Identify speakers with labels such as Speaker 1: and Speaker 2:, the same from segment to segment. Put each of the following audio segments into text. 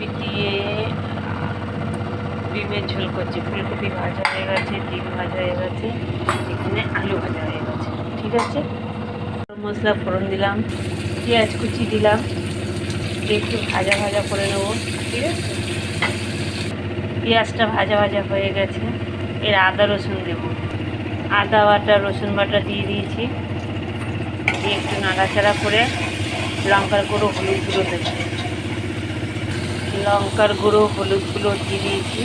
Speaker 1: ফুলকপি দিয়ে ডিমের ঝোল করছি। ফুলকপি ভাজা হয়ে গেছে, ডিম ভাজা হয়ে গেছে, এখানে আলু ভাজা হয়ে গেছে। ঠিক আছে, মশলা ফোড়ন দিলাম, পেঁয়াজ কুচি দিলাম, একটু ভাজা ভাজা করে নেবো। ঠিক আছে, পেঁয়াজটা ভাজা ভাজা হয়ে গেছে, এর আদা রসুন দেবো। আদা বাটা রসুন বাটা দিয়ে দিয়েছি, দিয়ে একটু নাড়াচাড়া করে লঙ্কার গুঁড়ো হলুদ গুঁড়ো দেবো। লঙ্কার গুঁড়ো হলুদ গুঁড়ো দিয়ে দিয়েছি,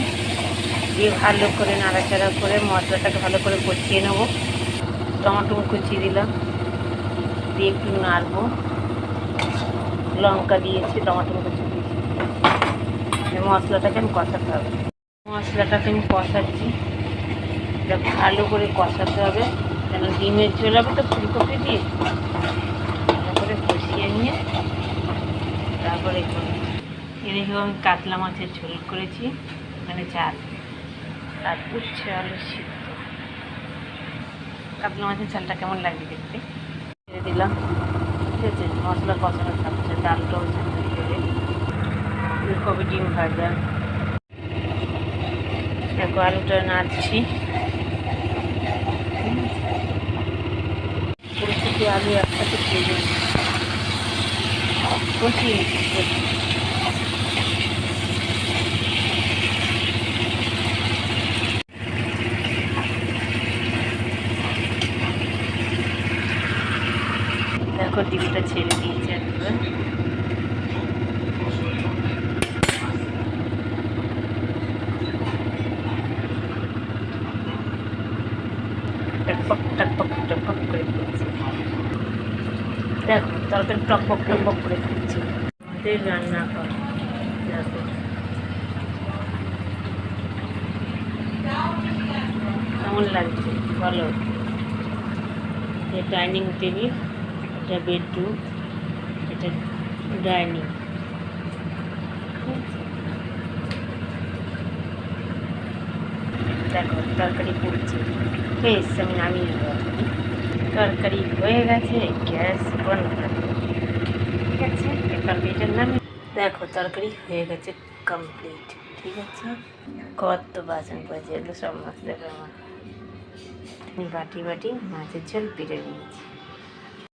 Speaker 1: দিয়ে ভালো করে নাড়াচাড়া করে মশলাটাকে ভালো করে কষিয়ে নেবো। টমেটো কুচি দিলাম, দিয়ে একটু নাড়বো। লঙ্কা দিয়েছি, টমেটো কুচি দিয়েছি, মশলাটাকে আমি কষাতে হবে। মশলাটাকে আমি কষাচ্ছি, এটা ভালো করে কষাতে হবে, কেন ডিমের ঝোল হবে তো ফুলকপি দিয়ে। ভালো করে কষিয়ে নিয়ে তারপরে এদিকে আমি কাতলা মাছের ঝোল করেছি, মানে চাল আর উচ্ছে আলু সিদ্ধ। কাতলা মাছের চালটা কেমন লাগবে দেখতে, ছেড়ে দিলাম। ঠিক আছে, মশলা কষানো থাকছে, ডালটাও ছেড়ে দেবে। ফুলকপি ডিম ভাজা, দেখো আলুটা নাড়ছি। ফুলকপি আলু একসাথে ভেজে কষিয়ে দেখো ডিমটা ছেড়ে দিয়েছে একবার। টকপক টকপক টকপক করে দিয়েছে, দেখো তরকারি টকপক টকপক করে দিচ্ছে। আমাদের রান্না কর, দেখো কেমন লাগছে বলো। এটা ডাইনিং টেবিল, এটা বেডরুম, এটা ডাইনিং। দেখো তরকারি পড়ছে, বেশ আমি নামিয়ে নেবো। তরকারি হয়ে গেছে, গ্যাস বন্ধ। ঠিক আছে, এবার এটার নামে দেখো তরকারি হয়ে গেছে কমপ্লিট। ঠিক আছে, কত বাসন পড়েছে, এগুলো সব মাছ দেখো আমার। বাটি বাটি মাছের ঝোল বেড়ে নিয়েছি।